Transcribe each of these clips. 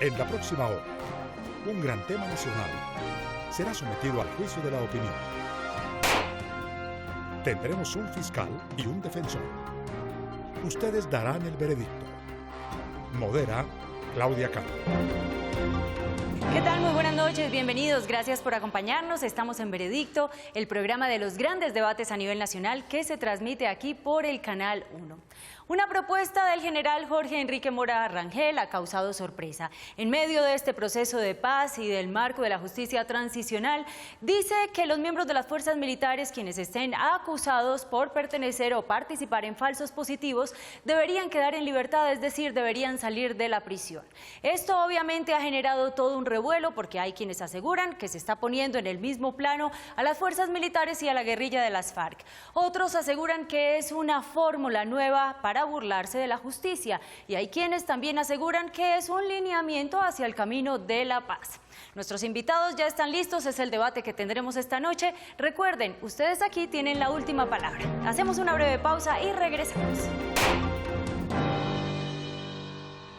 En la próxima hora, un gran tema nacional será sometido al juicio de la opinión. Tendremos un fiscal y un defensor. Ustedes darán el veredicto. Modera Claudia Cano. ¿Qué tal? Muy buenas noches, bienvenidos, gracias por acompañarnos. Estamos en Veredicto, el programa de los grandes debates a nivel nacional que se transmite aquí por el Canal 1. Una propuesta del general Jorge Enrique Mora Rangel ha causado sorpresa. En medio de este proceso de paz y del marco de la justicia transicional, dice que los miembros de las fuerzas militares, quienes estén acusados por pertenecer o participar en falsos positivos, deberían quedar en libertad, es decir, deberían salir de la prisión. Esto obviamente ha generado todo un revuelo porque hay quienes aseguran que se está poniendo en el mismo plano a las fuerzas militares y a la guerrilla de las FARC. Otros aseguran que es una fórmula nueva para burlarse de la justicia, y hay quienes también aseguran que es un lineamiento hacia el camino de la paz. Nuestros invitados ya están listos, es el debate que tendremos esta noche. Recuerden, ustedes aquí tienen la última palabra. Hacemos una breve pausa y regresamos.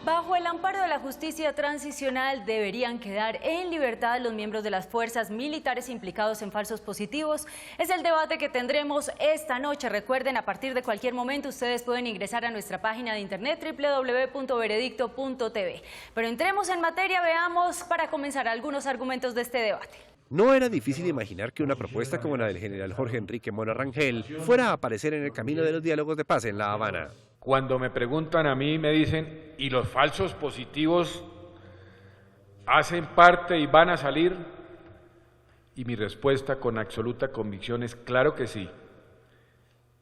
Bajo el amparo de la justicia transicional deberían quedar en libertad los miembros de las fuerzas militares implicados en falsos positivos. Es el debate que tendremos esta noche. Recuerden, a partir de cualquier momento ustedes pueden ingresar a nuestra página de internet www.veredicto.tv. Pero entremos en materia, veamos para comenzar algunos argumentos de este debate. No era difícil imaginar que una propuesta como la del general Jorge Enrique Mora Rangel fuera a aparecer en el camino de los diálogos de paz en La Habana. Cuando me preguntan a mí, me dicen, ¿y los falsos positivos hacen parte y van a salir? Y mi respuesta con absoluta convicción es claro que sí.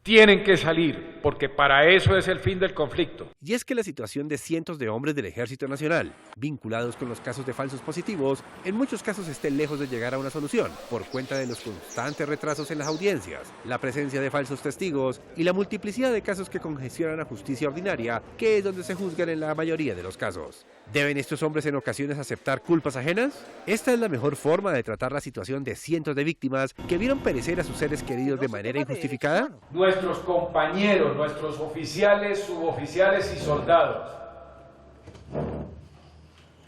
Tienen que salir, porque para eso es el fin del conflicto. Y es que la situación de cientos de hombres del Ejército Nacional, vinculados con los casos de falsos positivos, en muchos casos esté lejos de llegar a una solución, por cuenta de los constantes retrasos en las audiencias, la presencia de falsos testigos y la multiplicidad de casos que congestionan la justicia ordinaria, que es donde se juzgan en la mayoría de los casos. ¿Deben estos hombres en ocasiones aceptar culpas ajenas? ¿Esta es la mejor forma de tratar la situación de cientos de víctimas que vieron perecer a sus seres queridos de manera injustificada? Nuestros compañeros, nuestros oficiales, suboficiales y soldados,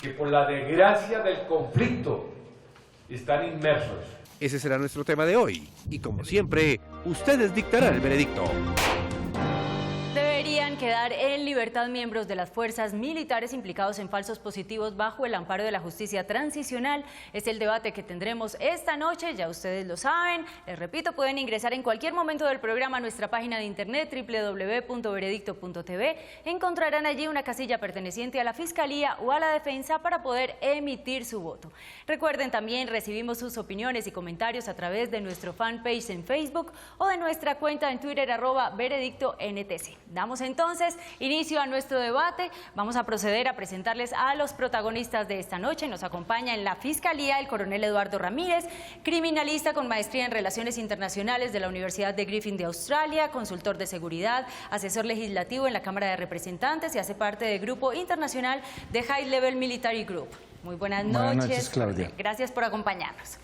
que por la desgracia del conflicto están inmersos. Ese será nuestro tema de hoy, y como siempre, ustedes dictarán el veredicto. Deberían quedar en libertad miembros de las fuerzas militares implicados en falsos positivos bajo el amparo de la justicia transicional. Es el debate que tendremos esta noche, ya ustedes lo saben. Les repito, pueden ingresar en cualquier momento del programa a nuestra página de internet www.veredicto.tv. Encontrarán allí una casilla perteneciente a la Fiscalía o a la Defensa para poder emitir su voto. Recuerden, también recibimos sus opiniones y comentarios a través de nuestro fanpage en Facebook o de nuestra cuenta en Twitter @veredictontc. Damos entonces inicio a nuestro debate. Vamos a proceder a presentarles a los protagonistas de esta noche. Nos acompaña en la Fiscalía el coronel Eduardo Ramírez, criminalista con maestría en Relaciones Internacionales de la Universidad de Griffith de Australia, consultor de seguridad, asesor legislativo en la Cámara de Representantes y hace parte del grupo internacional de High Level Military Group. Muy buenas noches. Buenas noches, Claudia. Gracias por acompañarnos.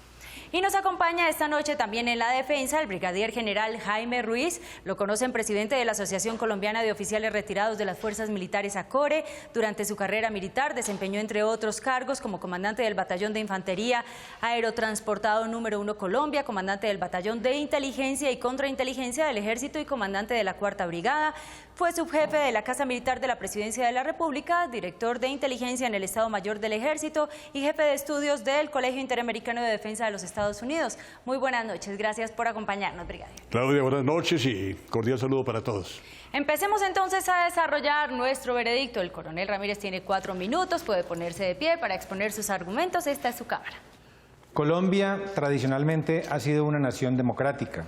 Y nos acompaña esta noche también en la defensa el brigadier general Jaime Ruiz. Lo conocen, presidente de la Asociación Colombiana de Oficiales Retirados de las Fuerzas Militares ACORE. Durante su carrera militar desempeñó, entre otros cargos, como comandante del Batallón de Infantería Aerotransportado número 1 Colombia, comandante del Batallón de Inteligencia y Contrainteligencia del Ejército y comandante de la 4ª Brigada. Fue subjefe de la Casa Militar de la Presidencia de la República, director de Inteligencia en el Estado Mayor del Ejército y jefe de estudios del Colegio Interamericano de Defensa de los Estados Unidos. Muy buenas noches, gracias por acompañarnos, brigadier. Claudia, buenas noches y cordial saludo para todos. Empecemos entonces a desarrollar nuestro veredicto. El coronel Ramírez tiene 4 minutos, puede ponerse de pie para exponer sus argumentos. Esta es su cámara. Colombia tradicionalmente ha sido una nación democrática.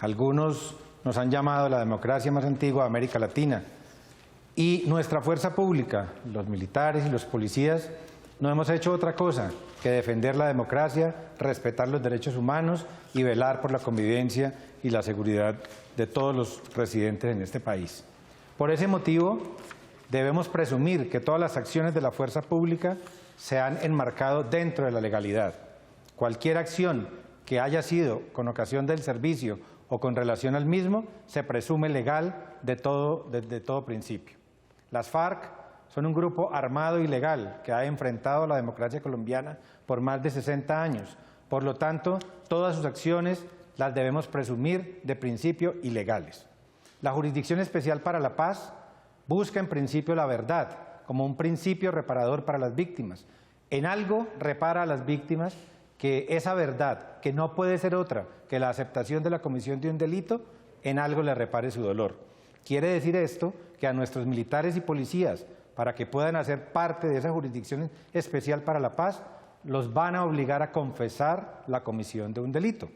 Algunos nos han llamado la democracia más antigua de América Latina. Y nuestra fuerza pública, los militares y los policías, no hemos hecho otra cosa que defender la democracia, respetar los derechos humanos y velar por la convivencia y la seguridad de todos los residentes en este país. Por ese motivo, debemos presumir que todas las acciones de la fuerza pública se han enmarcado dentro de la legalidad. Cualquier acción que haya sido con ocasión del servicio o con relación al mismo, se presume legal de todo principio. Las FARC son un grupo armado y legal que ha enfrentado a la democracia colombiana por más de 60 años. Por lo tanto, todas sus acciones las debemos presumir de principio ilegales. La Jurisdicción Especial para la Paz busca en principio la verdad, como un principio reparador para las víctimas. En algo repara a las víctimas que esa verdad, que no puede ser otra que la aceptación de la comisión de un delito, en algo le repare su dolor. Quiere decir esto que a nuestros militares y policías, para que puedan hacer parte de esa Jurisdicción Especial para la Paz, los van a obligar a confesar la comisión de un delito.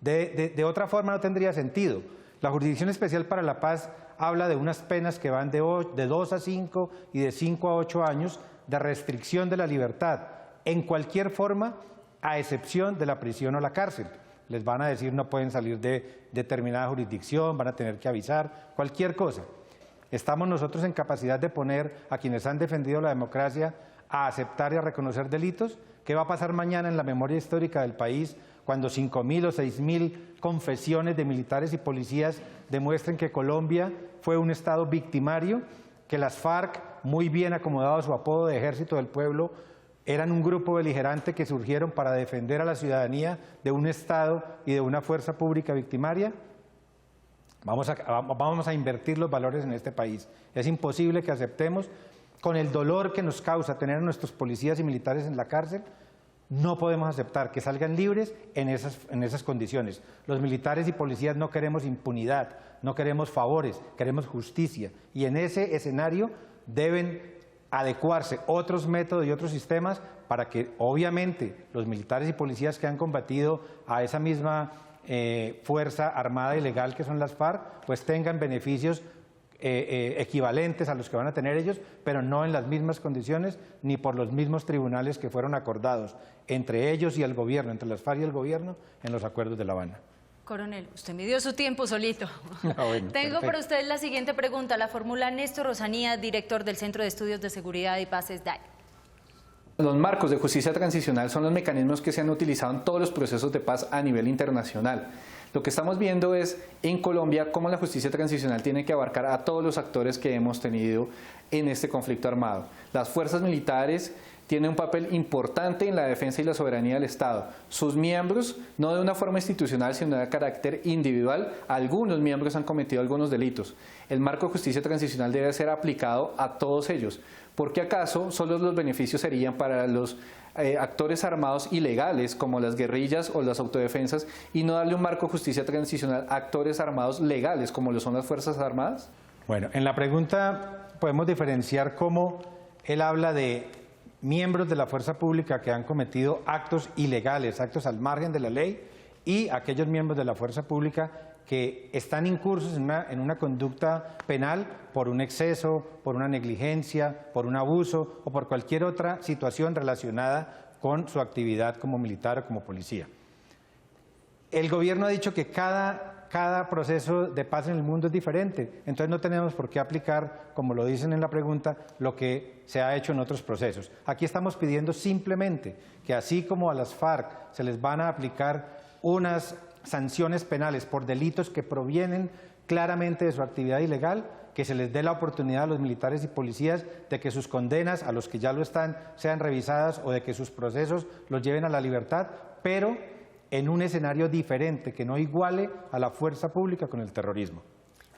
De otra forma no tendría sentido. La Jurisdicción Especial para la Paz habla de unas penas que van de 2 a 5 y de 5 a 8 años de restricción de la libertad, en cualquier forma, a excepción de la prisión o la cárcel. Les van a decir no pueden salir de determinada jurisdicción, van a tener que avisar, cualquier cosa. ¿Estamos nosotros en capacidad de poner a quienes han defendido la democracia a aceptar y a reconocer delitos? ¿Qué va a pasar mañana en la memoria histórica del país cuando 5.000 o 6.000 confesiones de militares y policías demuestren que Colombia fue un Estado victimario, que las FARC, muy bien acomodado su apodo de Ejército del Pueblo, eran un grupo beligerante que surgieron para defender a la ciudadanía de un Estado y de una fuerza pública victimaria? Vamos a invertir los valores en este país. Es imposible que aceptemos, con el dolor que nos causa tener a nuestros policías y militares en la cárcel, no podemos aceptar que salgan libres en esas condiciones. Los militares y policías no queremos impunidad, no queremos favores, queremos justicia. Y en ese escenario deben adecuarse otros métodos y otros sistemas para que, obviamente, los militares y policías que han combatido a esa misma fuerza armada y legal que son las FARC, pues tengan beneficios equivalentes a los que van a tener ellos, pero no en las mismas condiciones ni por los mismos tribunales que fueron acordados entre ellos y el gobierno, entre las FARC y el gobierno, en los acuerdos de La Habana. Coronel, usted me dio su tiempo solito. Bueno, Tengo para usted la siguiente pregunta. La formula Néstor Rosanía, director del Centro de Estudios de Seguridad y Paz, SDAI. Los marcos de justicia transicional son los mecanismos que se han utilizado en todos los procesos de paz a nivel internacional. Lo que estamos viendo es en Colombia cómo la justicia transicional tiene que abarcar a todos los actores que hemos tenido en este conflicto armado. Las fuerzas militares tienen un papel importante en la defensa y la soberanía del Estado. Sus miembros, no de una forma institucional, sino de carácter individual, algunos miembros han cometido algunos delitos. El marco de justicia transicional debe ser aplicado a todos ellos, porque acaso solo los beneficios serían para los actores armados ilegales, como las guerrillas o las autodefensas, y no darle un marco de justicia transicional a actores armados legales, como lo son las Fuerzas Armadas? Bueno, en la pregunta podemos diferenciar cómo él habla de miembros de la fuerza pública que han cometido actos ilegales, actos al margen de la ley, y aquellos miembros de la fuerza pública que están incursos en una conducta penal por un exceso, por una negligencia, por un abuso o por cualquier otra situación relacionada con su actividad como militar o como policía. El gobierno ha dicho que cada proceso de paz en el mundo es diferente, entonces no tenemos por qué aplicar, como lo dicen en la pregunta, lo que se ha hecho en otros procesos. Aquí estamos pidiendo simplemente que así como a las FARC se les van a aplicar unas sanciones penales por delitos que provienen claramente de su actividad ilegal, que se les dé la oportunidad a los militares y policías de que sus condenas, a los que ya lo están, sean revisadas o de que sus procesos los lleven a la libertad, pero en un escenario diferente, que no iguale a la fuerza pública con el terrorismo.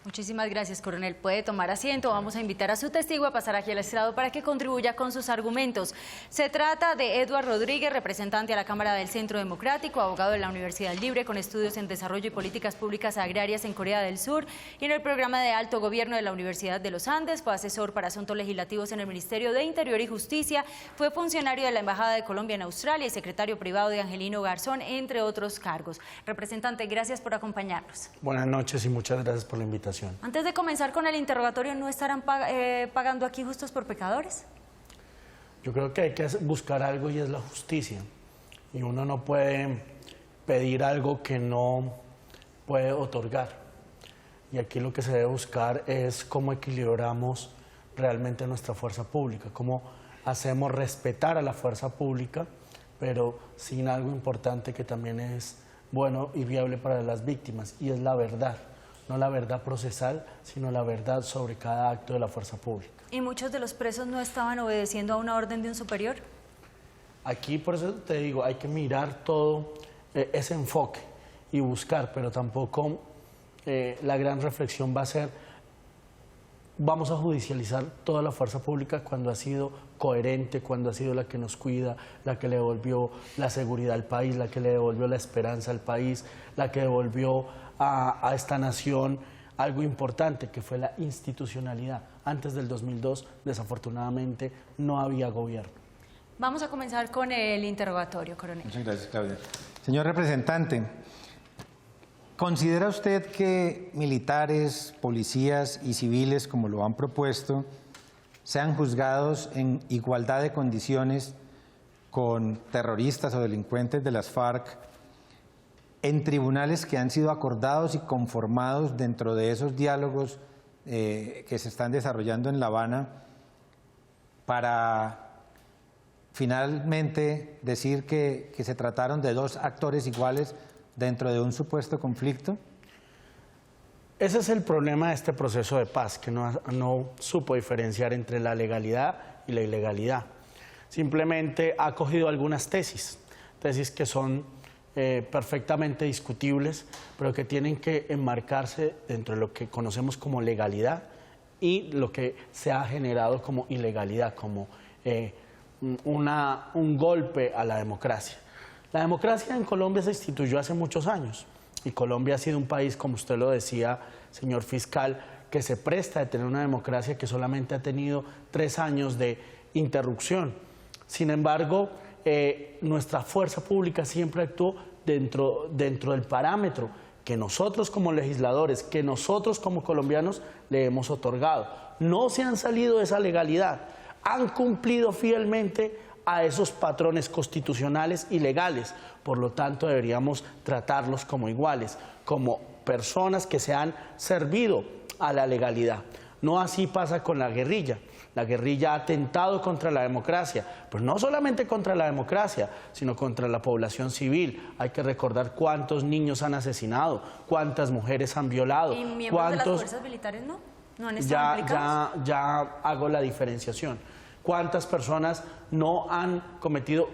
Muchísimas gracias, coronel. Puede tomar asiento. Vamos a invitar a su testigo a pasar aquí al estrado para que contribuya con sus argumentos. Se trata de Edward Rodríguez, representante a la Cámara del Centro Democrático, abogado de la Universidad Libre con estudios en Desarrollo y Políticas Públicas Agrarias en Corea del Sur y en el programa de Alto Gobierno de la Universidad de los Andes. Fue asesor para asuntos legislativos en el Ministerio de Interior y Justicia. Fue funcionario de la Embajada de Colombia en Australia y secretario privado de Angelino Garzón, entre otros cargos. Representante, gracias por acompañarnos. Buenas noches y muchas gracias por la invitación. Antes de comenzar con el interrogatorio, ¿no estarán pagando aquí justos por pecadores? Yo creo que hay que buscar algo y es la justicia. Y uno no puede pedir algo que no puede otorgar. Y aquí lo que se debe buscar es cómo equilibramos realmente nuestra fuerza pública, cómo hacemos respetar a la fuerza pública, pero sin algo importante que también es bueno y viable para las víctimas, y es la verdad. No la verdad procesal, sino la verdad sobre cada acto de la fuerza pública. ¿Y muchos de los presos no estaban obedeciendo a una orden de un superior? Aquí, por eso te digo, hay que mirar todo ese enfoque y buscar, pero tampoco la gran reflexión va a ser, vamos a judicializar toda la fuerza pública cuando ha sido coherente, cuando ha sido la que nos cuida, la que le devolvió la seguridad al país, la que le devolvió la esperanza al país, la que devolvió a esta nación algo importante, que fue la institucionalidad. Antes del 2002, desafortunadamente, no había gobierno. Vamos a comenzar con el interrogatorio, coronel. Muchas gracias, Claudia. Señor representante, ¿considera usted que militares, policías y civiles, como lo han propuesto, sean juzgados en igualdad de condiciones con terroristas o delincuentes de las FARC en tribunales que han sido acordados y conformados dentro de esos diálogos que se están desarrollando en La Habana para finalmente decir que se trataron de dos actores iguales dentro de un supuesto conflicto? Ese es el problema de este proceso de paz, que no supo diferenciar entre la legalidad y la ilegalidad. Simplemente ha cogido algunas tesis que son perfectamente discutibles, pero que tienen que enmarcarse dentro de lo que conocemos como legalidad y lo que se ha generado como ilegalidad, como un golpe a la democracia. La democracia en Colombia se instituyó hace muchos años y Colombia ha sido un país, como usted lo decía, señor fiscal, que se presta de tener una democracia que solamente ha tenido 3 años de interrupción. Sin embargo, nuestra fuerza pública siempre actuó dentro del parámetro que nosotros como legisladores, que nosotros como colombianos le hemos otorgado. No se han salido de esa legalidad, han cumplido fielmente a esos patrones constitucionales y legales. Por lo tanto, deberíamos tratarlos como iguales, como personas que se han servido a la legalidad. No así pasa con la guerrilla. La guerrilla ha atentado contra la democracia, pero no solamente contra la democracia, sino contra la población civil. Hay que recordar cuántos niños han asesinado, cuántas mujeres han violado. ¿Y miembros de las fuerzas militares no? ¿No han estado implicados? Ya hago la diferenciación. ¿Cuántas personas no han cometido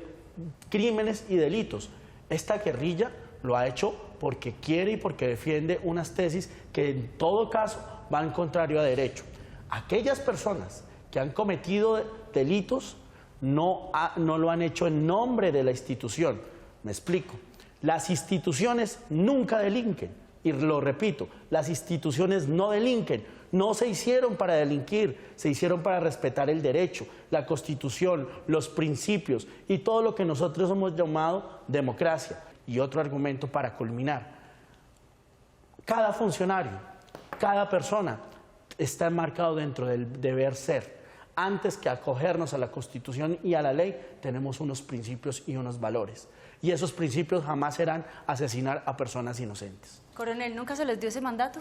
crímenes y delitos? Esta guerrilla lo ha hecho porque quiere y porque defiende unas tesis que en todo caso van contrario a derecho. Aquellas personas que han cometido delitos no lo han hecho en nombre de la institución. Me explico. Las instituciones nunca delinquen. Y lo repito, las instituciones no delinquen. No se hicieron para delinquir, se hicieron para respetar el derecho, la Constitución, los principios y todo lo que nosotros hemos llamado democracia. Y otro argumento para culminar. Cada funcionario, cada persona está enmarcado dentro del deber ser. Antes que acogernos a la Constitución y a la ley, tenemos unos principios y unos valores. Y esos principios jamás serán asesinar a personas inocentes. Coronel, ¿nunca se les dio ese mandato?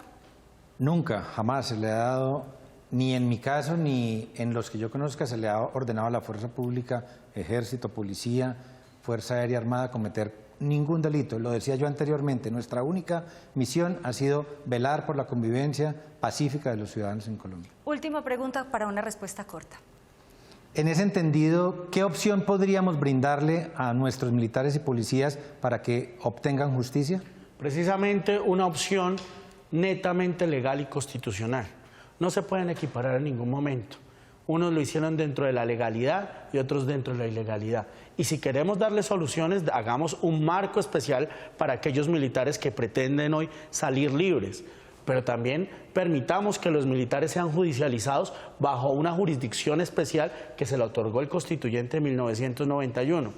Nunca, jamás se le ha dado, ni en mi caso, ni en los que yo conozca, se le ha ordenado a la fuerza pública, ejército, policía, fuerza aérea armada, cometer ningún delito. Lo decía yo anteriormente, nuestra única misión ha sido velar por la convivencia pacífica de los ciudadanos en Colombia. Última pregunta para una respuesta corta. En ese entendido, ¿qué opción podríamos brindarle a nuestros militares y policías para que obtengan justicia? Precisamente una opción netamente legal y constitucional. No se pueden equiparar en ningún momento. Unos lo hicieron dentro de la legalidad y otros dentro de la ilegalidad. Y si queremos darle soluciones, hagamos un marco especial para aquellos militares que pretenden hoy salir libres. Pero también permitamos que los militares sean judicializados bajo una jurisdicción especial que se le otorgó el constituyente de 1991.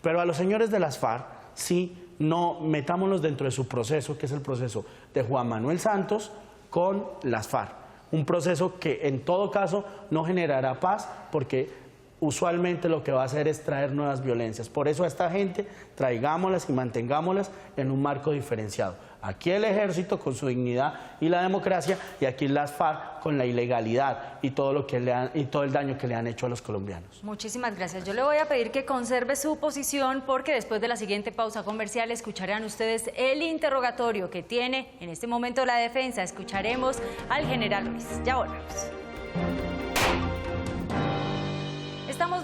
Pero a los señores de las FARC, sí, no metámonos dentro de su proceso, que es el proceso de Juan Manuel Santos con las FARC. Un proceso que en todo caso no generará paz porque usualmente lo que va a hacer es traer nuevas violencias. Por eso a esta gente traigámoslas y mantengámoslas en un marco diferenciado. Aquí el ejército con su dignidad y la democracia y aquí las FARC con la ilegalidad y todo el daño que le han hecho a los colombianos. Muchísimas gracias. Yo le voy a pedir que conserve su posición porque después de la siguiente pausa comercial escucharán ustedes el interrogatorio que tiene en este momento la defensa. Escucharemos al general Ruiz. Ya volvemos.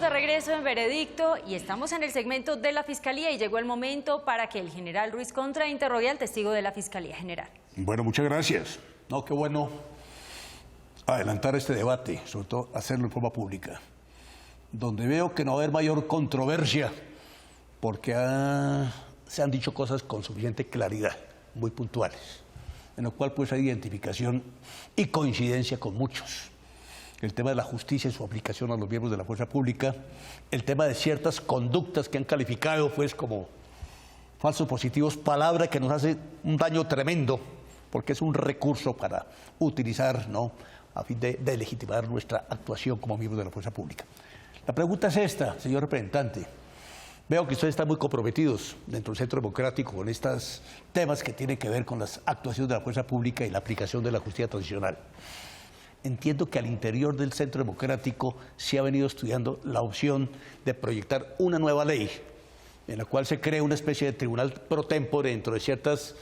de regreso en Veredicto y estamos en el segmento de la Fiscalía y llegó el momento para que el general Ruiz contrainterrogue al testigo de la Fiscalía General. Bueno, muchas gracias. No, qué bueno adelantar este debate, sobre todo hacerlo en forma pública, donde veo que no va a haber mayor controversia, porque se han dicho cosas con suficiente claridad, muy puntuales, en lo cual pues hay identificación y coincidencia con muchos. El tema de la justicia y su aplicación a los miembros de la fuerza pública, el tema de ciertas conductas que han calificado pues como falsos positivos, palabra que nos hace un daño tremendo, porque es un recurso para utilizar, ¿no?, a fin de legitimar nuestra actuación como miembros de la fuerza pública. La pregunta es esta, señor representante. Veo que ustedes están muy comprometidos dentro del Centro Democrático con estos temas que tienen que ver con las actuaciones de la fuerza pública y la aplicación de la justicia transicional. Entiendo que al interior del Centro Democrático se ha venido estudiando la opción de proyectar una nueva ley en la cual se cree una especie de tribunal pro tempore dentro de ciertos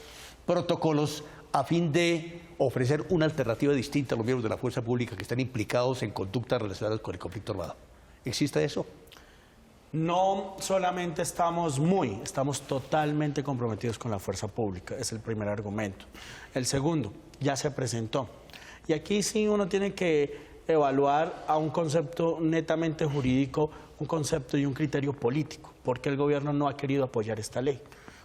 protocolos a fin de ofrecer una alternativa distinta a los miembros de la fuerza pública que están implicados en conductas relacionadas con el conflicto armado. ¿Existe eso? No solamente estamos totalmente comprometidos con la fuerza pública, es el primer argumento. El segundo, ya se presentó. Y aquí sí uno tiene que evaluar a un concepto netamente jurídico, un concepto y un criterio político, porque el gobierno no ha querido apoyar esta ley.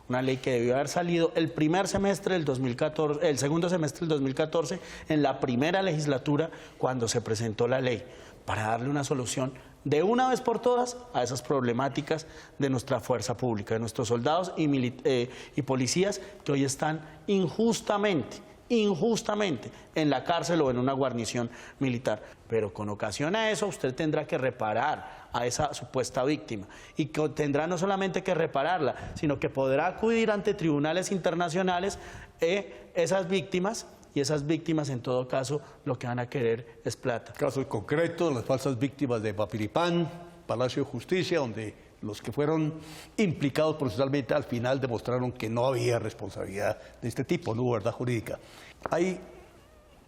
Una ley que debió haber salido el primer semestre del 2014, el segundo semestre del 2014, en la primera legislatura, cuando se presentó la ley, para darle una solución de una vez por todas a esas problemáticas de nuestra fuerza pública, de nuestros soldados y policías que hoy están injustamente en la cárcel o en una guarnición militar. Pero con ocasión a eso usted tendrá que reparar a esa supuesta víctima y que tendrá no solamente que repararla, sino que podrá acudir ante tribunales internacionales esas víctimas, y esas víctimas en todo caso lo que van a querer es plata. Casos concretos, las falsas víctimas de Papiripán, Palacio de Justicia, donde los que fueron implicados procesalmente al final demostraron que no había responsabilidad de este tipo, no hubo verdad jurídica. Hay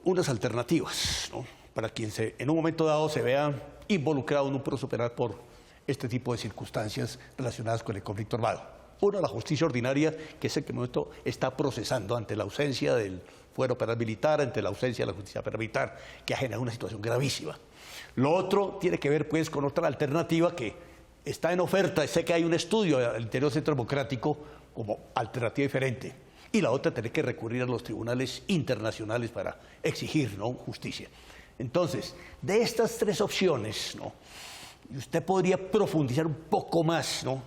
unas alternativas, ¿no?, para quien en un momento dado se vea involucrado en un proceso penal por este tipo de circunstancias relacionadas con el conflicto armado. Uno, la justicia ordinaria, que es el que en el momento está procesando ante la ausencia del fuero penal militar, ante la ausencia de la justicia penal militar, que ha generado una situación gravísima. Lo otro tiene que ver pues con otra alternativa que está en oferta. Sé que hay un estudio al interior del Centro Democrático como alternativa diferente. Y la otra, tener que recurrir a los tribunales internacionales para exigir, ¿no?, justicia. Entonces, de estas tres opciones, ¿no?, usted podría profundizar un poco más, ¿no?,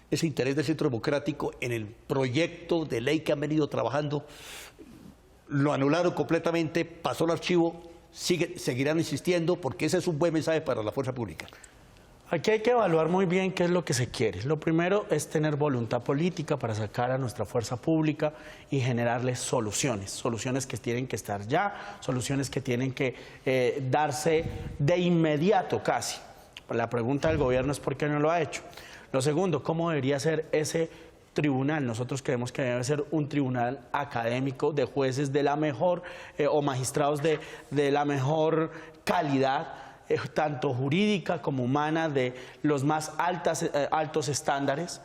ese interés del Centro Democrático en el proyecto de ley que han venido trabajando. Lo anularon completamente, pasó el archivo, seguirán insistiendo, porque ese es un buen mensaje para la fuerza pública. Aquí hay que evaluar muy bien qué es lo que se quiere. Lo primero es tener voluntad política para sacar a nuestra fuerza pública y generarles soluciones que tienen que estar ya, soluciones que tienen que darse de inmediato casi. La pregunta del gobierno es por qué no lo ha hecho. Lo segundo, ¿cómo debería ser ese tribunal? Nosotros creemos que debe ser un tribunal académico de jueces de la mejor o magistrados de la mejor calidad, tanto jurídica como humana, de los más altos estándares,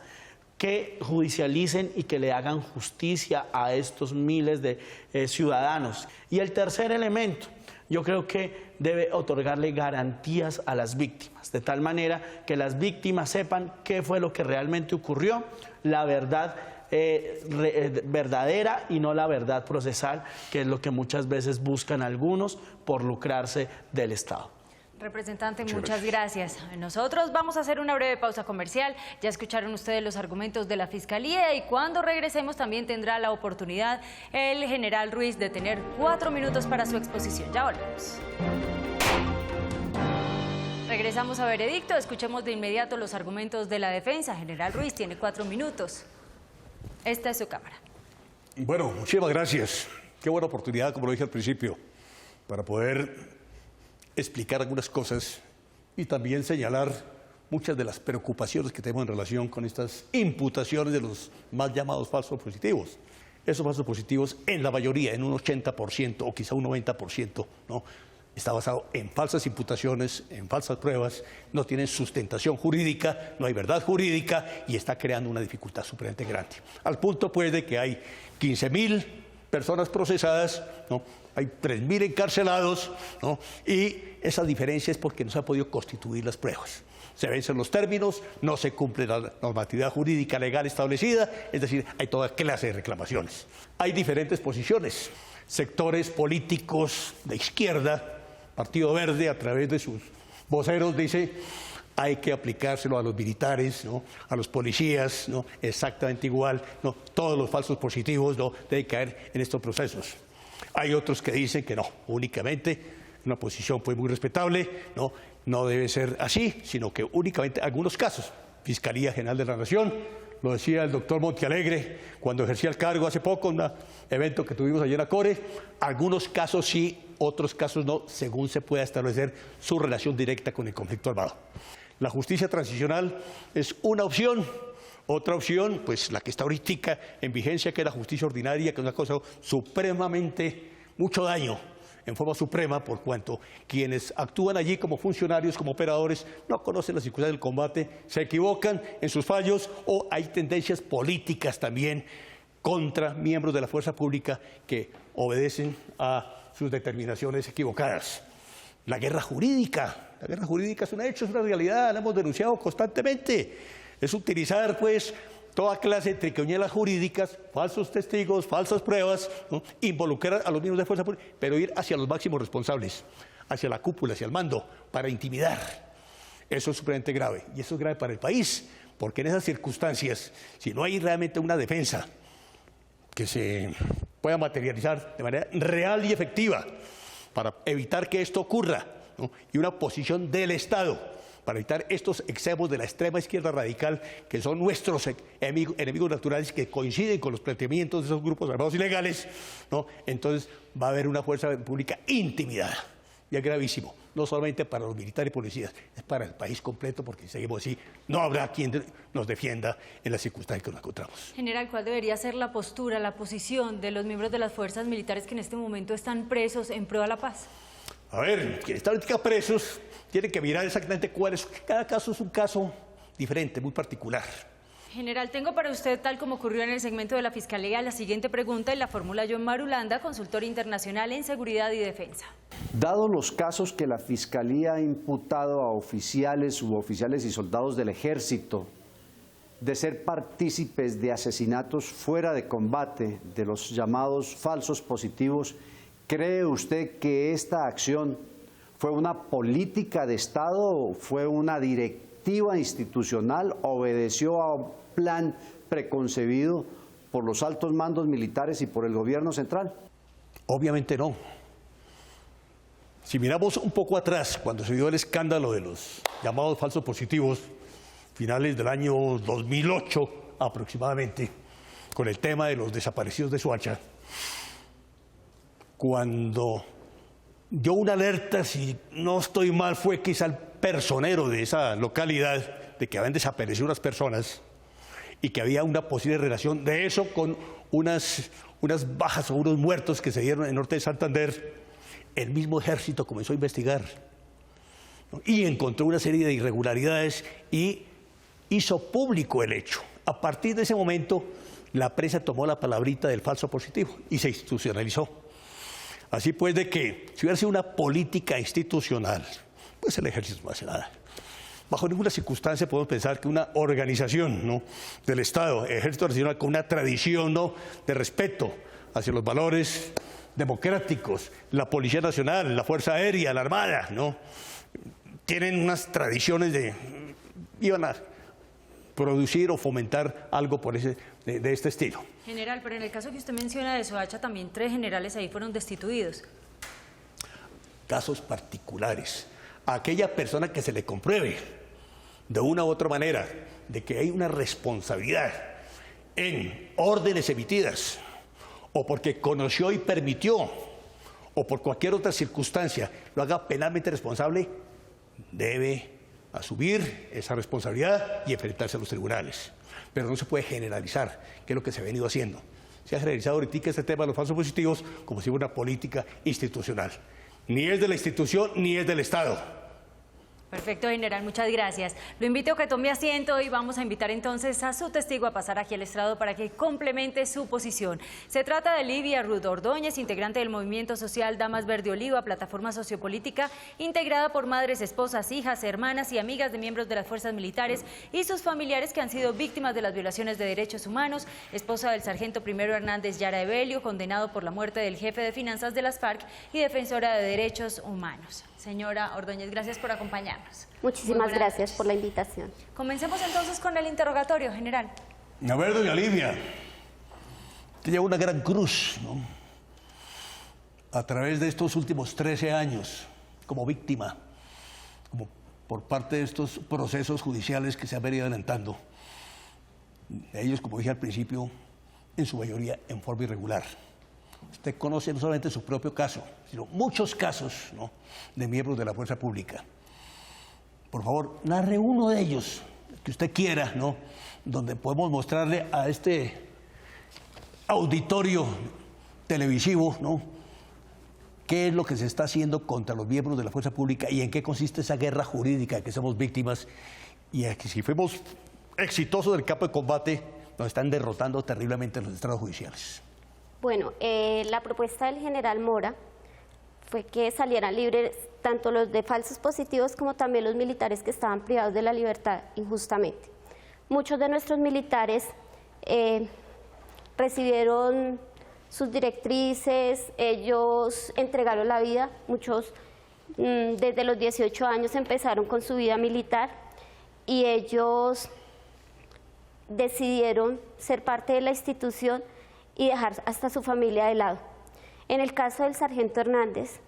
que judicialicen y que le hagan justicia a estos miles de ciudadanos. Y el tercer elemento, yo creo que debe otorgarle garantías a las víctimas, de tal manera que las víctimas sepan qué fue lo que realmente ocurrió, la verdad verdadera y no la verdad procesal, que es lo que muchas veces buscan algunos por lucrarse del Estado. Representante, muchas gracias. Nosotros vamos a hacer una breve pausa comercial. Ya escucharon ustedes los argumentos de la Fiscalía y cuando regresemos también tendrá la oportunidad el general Ruiz de tener 4 minutos para su exposición. Ya volvemos. Regresamos a Veredicto. Escuchemos de inmediato los argumentos de la defensa. General Ruiz tiene 4 minutos. Esta es su cámara. Bueno, muchísimas gracias. Qué buena oportunidad, como lo dije al principio, para poder explicar algunas cosas y también señalar muchas de las preocupaciones que tenemos en relación con estas imputaciones de los más llamados falsos positivos. Esos falsos positivos, en la mayoría, en un 80% o quizá un 90%, ¿no?, está basado en falsas imputaciones, en falsas pruebas, no tienen sustentación jurídica, no hay verdad jurídica y está creando una dificultad supremamente grande. Al punto pues de que hay 15.000 personas procesadas, ¿no? Hay 3.000 encarcelados, ¿no? Y esa diferencia es porque no se han podido constituir las pruebas. Se vencen los términos, no se cumple la normatividad jurídica legal establecida, es decir, hay toda clase de reclamaciones. Hay diferentes posiciones, sectores políticos de izquierda, Partido Verde a través de sus voceros dice hay que aplicárselo a los militares, ¿no? A los policías, ¿no? Exactamente igual, ¿no? Todos los falsos positivos no deben caer en estos procesos. Hay otros que dicen que no, únicamente, una posición pues muy respetable, no debe ser así, sino que únicamente algunos casos. Fiscalía General de la Nación, lo decía el doctor Montealegre cuando ejercía el cargo hace poco, en un evento que tuvimos ayer en Acore, algunos casos sí, otros casos no, según se pueda establecer su relación directa con el conflicto armado. La justicia transicional es una opción. Otra opción, pues la que está ahorita en vigencia, que es la justicia ordinaria, que es una cosa supremamente, mucho daño en forma suprema, por cuanto quienes actúan allí como funcionarios, como operadores, no conocen las circunstancias del combate, se equivocan en sus fallos o hay tendencias políticas también contra miembros de la fuerza pública que obedecen a sus determinaciones equivocadas. La guerra jurídica es un hecho, es una realidad, la hemos denunciado constantemente. Es utilizar, pues, toda clase de triquiñuelas jurídicas, falsos testigos, falsas pruebas, ¿no? Involucrar a los miembros de fuerza pública, pero ir hacia los máximos responsables, hacia la cúpula, hacia el mando, para intimidar. Eso es supremamente grave, y eso es grave para el país, porque en esas circunstancias, si no hay realmente una defensa que se pueda materializar de manera real y efectiva para evitar que esto ocurra, ¿no? Y una posición del Estado para evitar estos extremos de la extrema izquierda radical, que son nuestros enemigos naturales, que coinciden con los planteamientos de esos grupos armados ilegales, ¿no? Entonces va a haber una fuerza pública intimidada, y es gravísimo, no solamente para los militares y policías, es para el país completo, porque si seguimos así, no habrá quien nos defienda en las circunstancias que nos encontramos. General, ¿cuál debería ser la postura, la posición de los miembros de las fuerzas militares que en este momento están presos en pro a la paz? A ver, quienes están ahorita presos tienen que mirar exactamente cuál es. Cada caso es un caso diferente, muy particular. General, tengo para usted, tal como ocurrió en el segmento de la Fiscalía, la siguiente pregunta y la formula John Marulanda, consultor internacional en seguridad y defensa. Dado los casos que la Fiscalía ha imputado a oficiales, suboficiales y soldados del Ejército de ser partícipes de asesinatos fuera de combate, de los llamados falsos positivos, ¿cree usted que esta acción fue una política de Estado, fue una directiva institucional, obedeció a un plan preconcebido por los altos mandos militares y por el gobierno central? Obviamente no. Si miramos un poco atrás, cuando se dio el escándalo de los llamados falsos positivos, finales del año 2008 aproximadamente, con el tema de los desaparecidos de Soacha, cuando dio una alerta, si no estoy mal, fue quizá el personero de esa localidad, de que habían desaparecido unas personas y que había una posible relación de eso con unas bajas o unos muertos que se dieron en el norte de Santander. El mismo ejército comenzó a investigar, ¿no? Y encontró una serie de irregularidades y hizo público el hecho. A partir de ese momento, la prensa tomó la palabrita del falso positivo y se institucionalizó. Así pues, de que si hubiera sido una política institucional, pues el ejército no hace nada. Bajo ninguna circunstancia podemos pensar que una organización, ¿no?, del Estado, Ejército Nacional, con una tradición, ¿no?, de respeto hacia los valores democráticos, la Policía Nacional, la Fuerza Aérea, la Armada, ¿no?, tienen unas tradiciones iban a producir o fomentar algo de este estilo. General, pero en el caso que usted menciona de Soacha, también 3 generales ahí fueron destituidos. Casos particulares. A aquella persona que se le compruebe de una u otra manera de que hay una responsabilidad en órdenes emitidas, o porque conoció y permitió, o por cualquier otra circunstancia, lo haga penalmente responsable, debe asumir esa responsabilidad y enfrentarse a los tribunales. Pero no se puede generalizar, que es lo que se ha venido haciendo. Se ha generalizado ahorita este tema de los falsos positivos como si fuera una política institucional. ni es de la institución ni es del Estado. Perfecto, general, muchas gracias. Lo invito a que tome asiento y vamos a invitar entonces a su testigo a pasar aquí al estrado para que complemente su posición. Se trata de Livia Ruth Ordóñez, integrante del movimiento social Damas Verde Oliva, plataforma sociopolítica integrada por madres, esposas, hijas, hermanas y amigas de miembros de las fuerzas militares y sus familiares que han sido víctimas de las violaciones de derechos humanos, esposa del sargento primero Hernández Yara Evelio, condenado por la muerte del jefe de finanzas de las FARC y defensora de derechos humanos. Señora Ordóñez, gracias por acompañarnos. Muchísimas gracias por la invitación. Comencemos entonces con el interrogatorio, general. A ver, doña Livia, usted lleva una gran cruz, ¿no? A través de estos últimos 13 años, como víctima, como por parte de estos procesos judiciales que se han venido adelantando. Ellos, como dije al principio, en su mayoría en forma irregular. Usted conoce no solamente su propio caso, sino muchos casos, ¿no?, de miembros de la fuerza pública. Por favor, narre uno de ellos, que usted quiera, ¿no?, donde podemos mostrarle a este auditorio televisivo, ¿no?, qué es lo que se está haciendo contra los miembros de la fuerza pública y en qué consiste esa guerra jurídica de que somos víctimas y a que si fuimos exitosos en el campo de combate, nos están derrotando terriblemente en los estrados judiciales. Bueno, la propuesta del general Mora fue que salieran libres tanto los de falsos positivos como también los militares que estaban privados de la libertad injustamente. Muchos de nuestros militares recibieron sus directrices, ellos entregaron la vida, muchos desde los 18 años empezaron con su vida militar y ellos decidieron ser parte de la institución y dejar hasta su familia de lado. En el caso del sargento Hernández,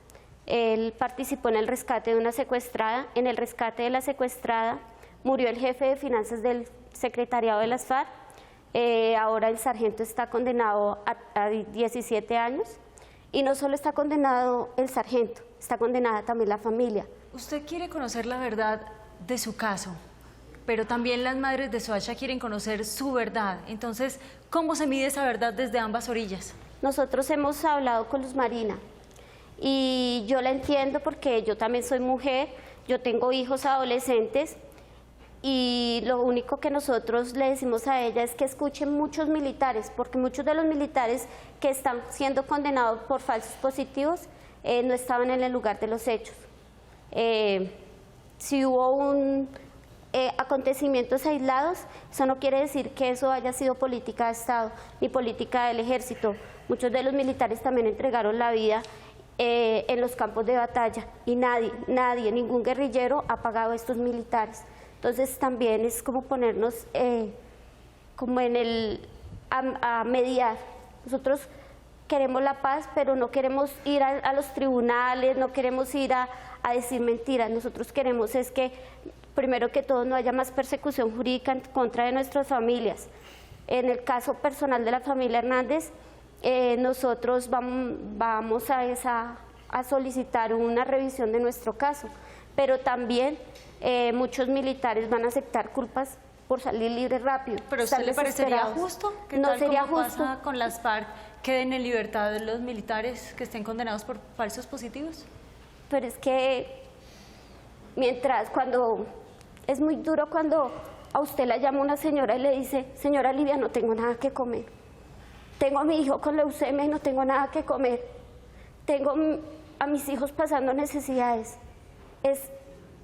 él participó en el rescate de una secuestrada. En el rescate de la secuestrada murió el jefe de finanzas del secretariado de las FARC. Ahora el sargento está condenado a 17 años y no solo está condenado el sargento, está condenada también la familia. Usted quiere conocer la verdad de su caso, pero también las madres de Soacha quieren conocer su verdad. Entonces, ¿cómo se mide esa verdad desde ambas orillas? Nosotros hemos hablado con Luz Marina y yo la entiendo porque yo también soy mujer, yo tengo hijos adolescentes y lo único que nosotros le decimos a ella es que escuchen muchos militares, porque muchos de los militares que están siendo condenados por falsos positivos no estaban en el lugar de los hechos. Si hubo acontecimientos aislados, eso no quiere decir que eso haya sido política de Estado ni política del Ejército. Muchos de los militares también entregaron la vida en los campos de batalla y nadie, ningún guerrillero ha pagado a estos militares. Entonces también es como ponernos como a mediar. Nosotros queremos la paz, pero no queremos ir a los tribunales, no queremos ir a decir mentiras. Nosotros queremos es que, primero que todo, no haya más persecución jurídica en contra de nuestras familias. En el caso personal de la familia Hernández, nosotros vamos a solicitar una revisión de nuestro caso, pero también muchos militares van a aceptar culpas por salir libres rápido. ¿Pero a usted le parecería justo? ¿Qué no tal sería como justo pasa con las FARC, queden en libertad los militares que estén condenados por falsos positivos? Pero es que cuando es muy duro cuando a usted la llama una señora y le dice: señora Livia, no tengo nada que comer, tengo a mi hijo con leucemia y no tengo nada que comer, tengo a mis hijos pasando necesidades,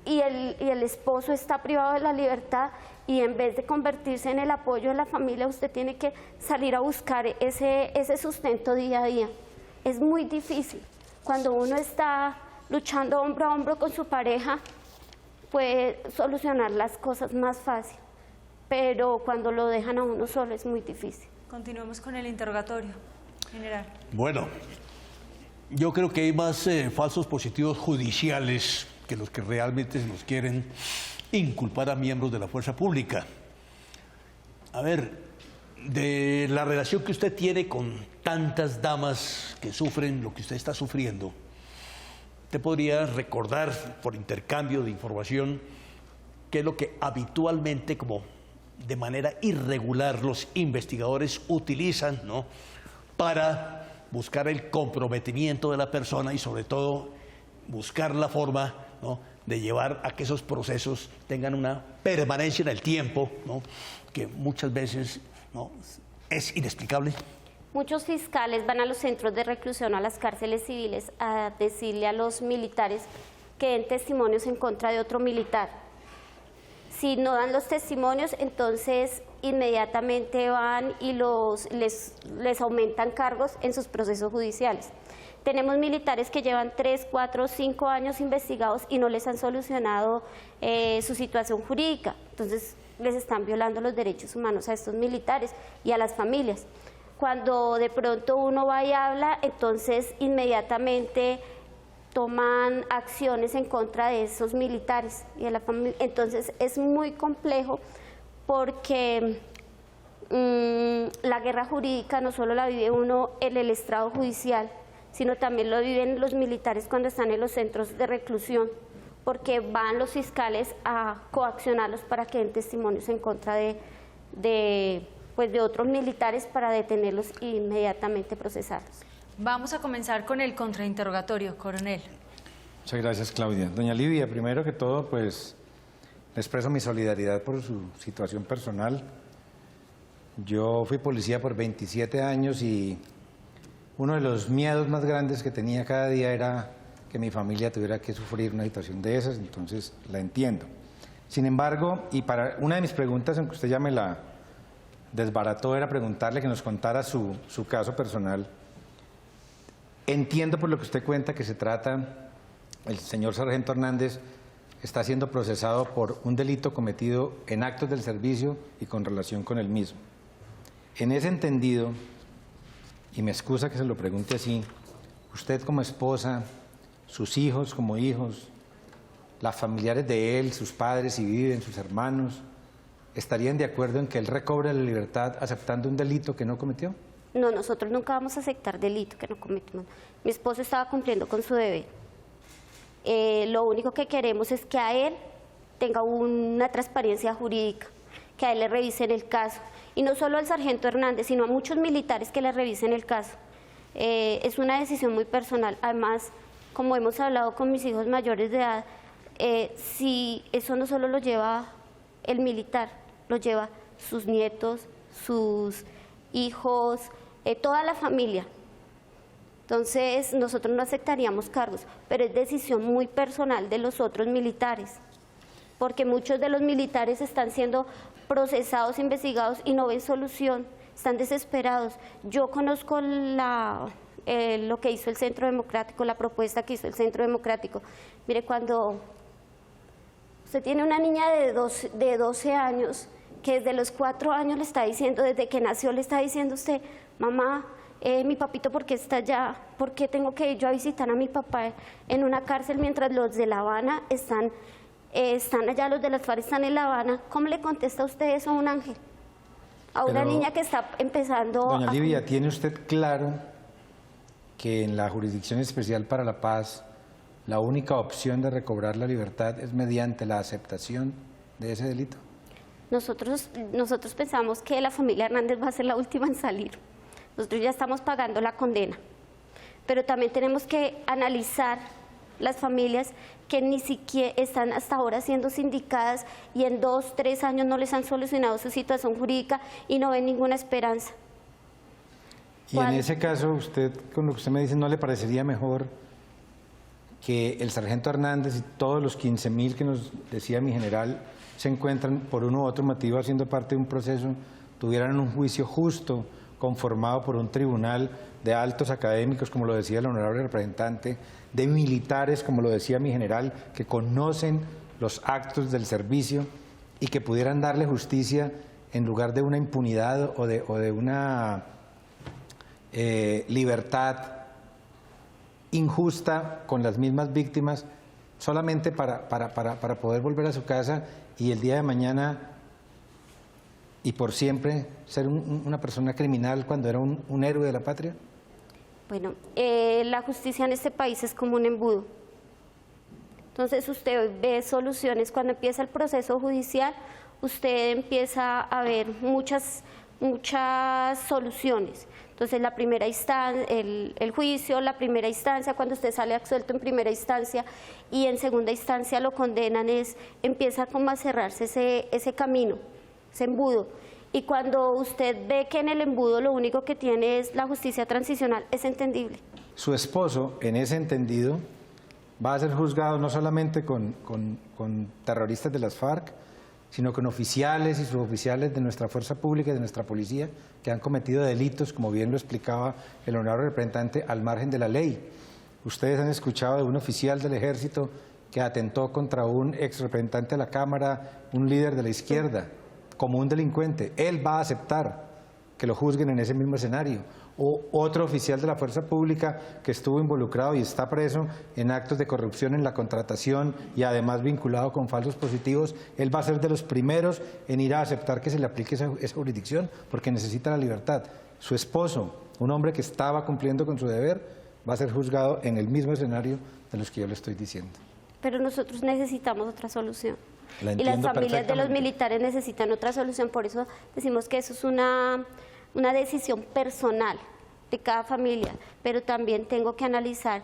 y el esposo está privado de la libertad, y en vez de convertirse en el apoyo de la familia, usted tiene que salir a buscar ese sustento día a día. Es muy difícil. Cuando uno está luchando hombro a hombro con su pareja, puede solucionar las cosas más fácil, pero cuando lo dejan a uno solo es muy difícil. Continuemos con el interrogatorio, general. Bueno, yo creo que hay más falsos positivos judiciales que los que realmente se nos quieren inculpar a miembros de la fuerza pública. A ver, de la relación que usted tiene con tantas damas que sufren lo que usted está sufriendo, ¿usted podría recordar, por intercambio de información, qué es lo que habitualmente, como de manera irregular, los investigadores utilizan, ¿no?, para buscar el comprometimiento de la persona y sobre todo buscar la forma, ¿no?, de llevar a que esos procesos tengan una permanencia en el tiempo, ¿no?, que muchas veces, ¿no?, es inexplicable. Muchos fiscales van a los centros de reclusión, a las cárceles civiles, a decirle a los militares que den testimonios en contra de otro militar. Si no dan los testimonios, entonces inmediatamente van y les aumentan cargos en sus procesos judiciales. Tenemos militares que llevan 3, 4, 5 años investigados y no les han solucionado su situación jurídica. Entonces les están violando los derechos humanos a estos militares y a las familias. Cuando de pronto uno va y habla, entonces inmediatamente toman acciones en contra de esos militares y de la familia. Entonces es muy complejo porque la guerra jurídica no solo la vive uno en el estrado judicial, sino también lo viven los militares cuando están en los centros de reclusión, porque van los fiscales a coaccionarlos para que den testimonios en contra de otros militares para detenerlos e inmediatamente procesarlos. Vamos a comenzar con el contrainterrogatorio, coronel. Muchas gracias, Claudia. Doña Livia, primero que todo, pues le expreso mi solidaridad por su situación personal. Yo fui policía por 27 años y uno de los miedos más grandes que tenía cada día era que mi familia tuviera que sufrir una situación de esas, entonces la entiendo. Sin embargo, y para una de mis preguntas, aunque usted ya me la desbarató, era preguntarle que nos contara su caso personal. Entiendo por lo que usted cuenta que se trata, el señor sargento Hernández está siendo procesado por un delito cometido en actos del servicio y con relación con el mismo. En ese entendido, y me excusa que se lo pregunte así, usted como esposa, sus hijos como hijos, las familiares de él, sus padres si viven, sus hermanos, ¿estarían de acuerdo en que él recobre la libertad aceptando un delito que no cometió? No, nosotros nunca vamos a aceptar delito que no cometimos. Mi esposo estaba cumpliendo con su deber. Lo único que queremos es que a él tenga una transparencia jurídica, que a él le revisen el caso. Y no solo al sargento Hernández, sino a muchos militares que le revisen el caso. Es una decisión muy personal. Además, como hemos hablado con mis hijos mayores de edad, si eso no solo lo lleva el militar, lo lleva sus nietos, sus hijos, toda la familia. Entonces nosotros no aceptaríamos cargos, pero es decisión muy personal de los otros militares, porque muchos de los militares están siendo procesados, investigados y no ven solución, están desesperados. Yo conozco lo que hizo el Centro Democrático, la propuesta que hizo el Centro Democrático. Mire, cuando usted tiene una niña de 12 años, que desde los 4 años le está diciendo, desde que nació le está diciendo usted, mamá, mi papito, ¿por qué está allá? ¿Por qué tengo que ir yo a visitar a mi papá en una cárcel mientras los de La Habana están allá, los de las FARC están en La Habana? ¿Cómo le contesta usted eso a un ángel? A una niña que está empezando Doña Livia, ¿tiene usted claro que en la Jurisdicción Especial para la Paz la única opción de recobrar la libertad es mediante la aceptación de ese delito? Nosotros pensamos que la familia Hernández va a ser la última en salir. Nosotros ya estamos pagando la condena, pero también tenemos que analizar las familias que ni siquiera están hasta ahora siendo sindicadas y en 2, 3 años no les han solucionado su situación jurídica y no ven ninguna esperanza. Y en ese caso, usted, con lo que usted me dice, ¿no le parecería mejor que el sargento Hernández y todos los 15.000 que nos decía mi general se encuentran por uno u otro motivo haciendo parte de un proceso, tuvieran un juicio justo, conformado por un tribunal de altos académicos, como lo decía el honorable representante, de militares, como lo decía mi general, que conocen los actos del servicio y que pudieran darle justicia en lugar de una impunidad o de una libertad injusta con las mismas víctimas, solamente para poder volver a su casa y el día de mañana y por siempre ser una persona criminal cuando era un héroe de la patria? Bueno, la justicia en este país es como un embudo. Entonces usted ve soluciones. Cuando empieza el proceso judicial, usted empieza a ver muchas muchas soluciones. Entonces, la primera instancia, el juicio, la primera instancia, cuando usted sale absuelto en primera instancia y en segunda instancia lo condenan, empieza como a cerrarse ese camino, ese embudo. Y cuando usted ve que en el embudo lo único que tiene es la justicia transicional, es entendible. Su esposo, en ese entendido, va a ser juzgado no solamente con terroristas de las FARC, sino con oficiales y suboficiales de nuestra fuerza pública y de nuestra policía que han cometido delitos, como bien lo explicaba el honorable representante, al margen de la ley. Ustedes han escuchado de un oficial del ejército que atentó contra un ex representante de la Cámara, un líder de la izquierda, como un delincuente. Él va a aceptar que lo juzguen en ese mismo escenario. O otro oficial de la fuerza pública que estuvo involucrado y está preso en actos de corrupción en la contratación y además vinculado con falsos positivos, él va a ser de los primeros en ir a aceptar que se le aplique esa jurisdicción porque necesita la libertad. Su esposo, un hombre que estaba cumpliendo con su deber, va a ser juzgado en el mismo escenario de los que yo le estoy diciendo. Pero nosotros necesitamos otra solución. La y las entiendo familias de los perfectamente. militares necesitan otra solución, por eso decimos que eso es una decisión personal de cada familia, pero también tengo que analizar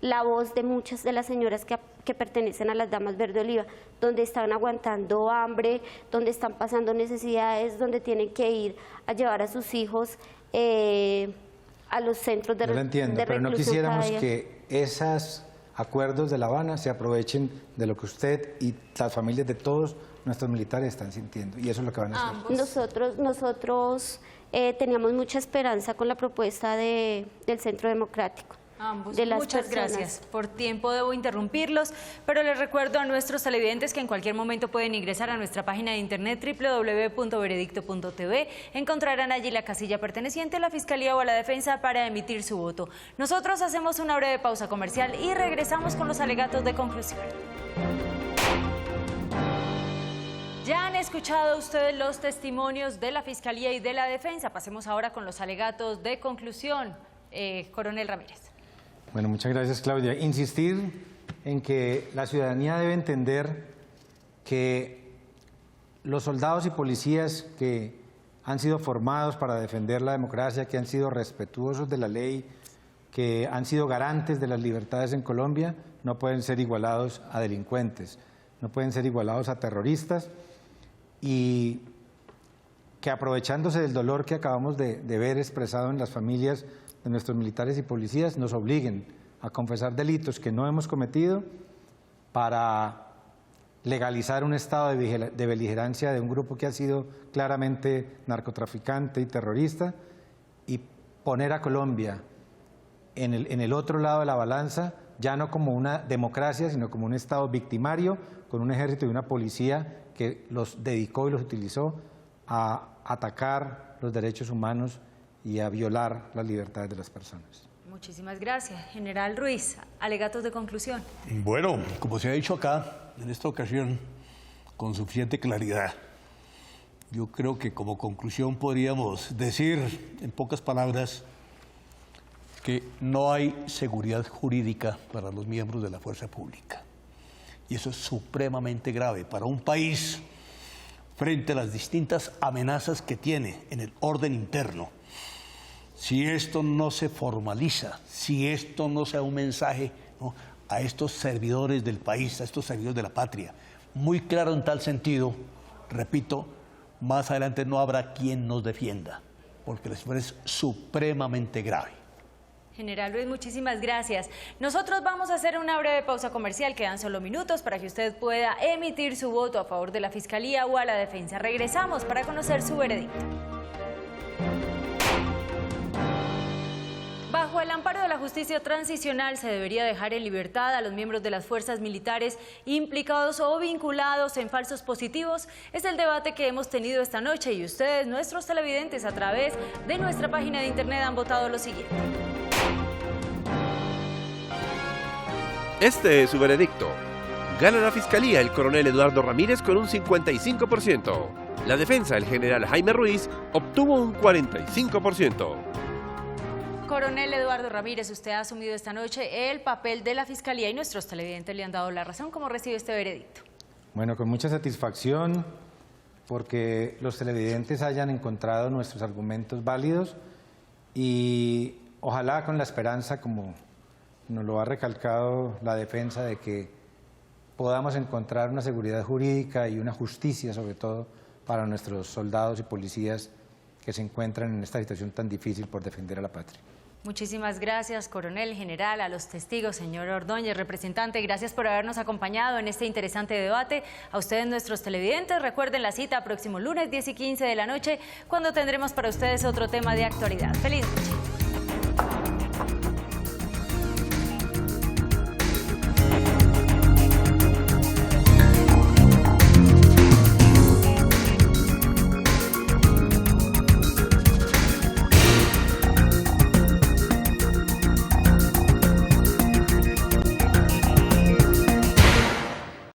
la voz de muchas de las señoras que pertenecen a las Damas Verde Oliva, donde están aguantando hambre, donde están pasando necesidades, donde tienen que ir a llevar a sus hijos a los centros de reclusión. Yo lo entiendo, pero no reclusión quisiéramos cada día. que esos acuerdos de La Habana se aprovechen de lo que usted y las familias de todos nuestros militares están sintiendo, y eso es lo que van a hacer. Nosotros teníamos mucha esperanza con la propuesta del Centro Democrático. Ambos. De las Muchas personas. gracias. Por tiempo debo interrumpirlos, pero les recuerdo a nuestros televidentes que en cualquier momento pueden ingresar a nuestra página de internet www.veredicto.tv. Encontrarán allí la casilla perteneciente a la Fiscalía o a la Defensa para emitir su voto. Nosotros hacemos una breve pausa comercial y regresamos con los alegatos de conclusión. Ya han escuchado ustedes los testimonios de la Fiscalía y de la Defensa. Pasemos ahora con los alegatos de conclusión. Coronel Ramírez. Bueno, muchas gracias, Claudia. Insistir en que la ciudadanía debe entender que los soldados y policías que han sido formados para defender la democracia, que han sido respetuosos de la ley, que han sido garantes de las libertades en Colombia, no pueden ser igualados a delincuentes, no pueden ser igualados a terroristas, y que aprovechándose del dolor que acabamos de ver expresado en las familias de nuestros militares y policías, nos obliguen a confesar delitos que no hemos cometido para legalizar un estado de beligerancia de un grupo que ha sido claramente narcotraficante y terrorista, y poner a Colombia en el otro lado de la balanza, ya no como una democracia, sino como un estado victimario, con un ejército y una policía que los dedicó y los utilizó a atacar los derechos humanos y a violar las libertades de las personas. Muchísimas gracias. General Ruiz, alegatos de conclusión. Bueno, como se ha dicho acá, en esta ocasión, con suficiente claridad, yo creo que como conclusión podríamos decir, en pocas palabras, que no hay seguridad jurídica para los miembros de la fuerza pública. Y eso es supremamente grave para un país frente a las distintas amenazas que tiene en el orden interno. Si esto no se formaliza, si esto no sea un mensaje, ¿no?, a estos servidores del país, a estos servidores de la patria, muy claro en tal sentido, repito, más adelante no habrá quien nos defienda, porque la situación es supremamente grave. General Ruiz, muchísimas gracias. Nosotros vamos a hacer una breve pausa comercial, quedan solo minutos para que usted pueda emitir su voto a favor de la Fiscalía o a la Defensa. Regresamos para conocer su veredicto. Bajo el amparo de la justicia transicional se debería dejar en libertad a los miembros de las fuerzas militares implicados o vinculados en falsos positivos. Es el debate que hemos tenido esta noche y ustedes, nuestros televidentes, a través de nuestra página de internet han votado lo siguiente. Este es su veredicto. Gana la Fiscalía el coronel Eduardo Ramírez con un 55%. La Defensa, el general Jaime Ruiz, obtuvo un 45%. Coronel Eduardo Ramírez, usted ha asumido esta noche el papel de la Fiscalía y nuestros televidentes le han dado la razón. ¿Cómo recibe este veredicto? Bueno, con mucha satisfacción, porque los televidentes hayan encontrado nuestros argumentos válidos y ojalá con la esperanza, como nos lo ha recalcado la defensa, de que podamos encontrar una seguridad jurídica y una justicia, sobre todo, para nuestros soldados y policías que se encuentran en esta situación tan difícil por defender a la patria. Muchísimas gracias, coronel, general, a los testigos, señor Ordóñez, representante, gracias por habernos acompañado en este interesante debate. A ustedes, nuestros televidentes, recuerden la cita próximo lunes 10 y 15 de la noche, cuando tendremos para ustedes otro tema de actualidad. ¡Feliz noche!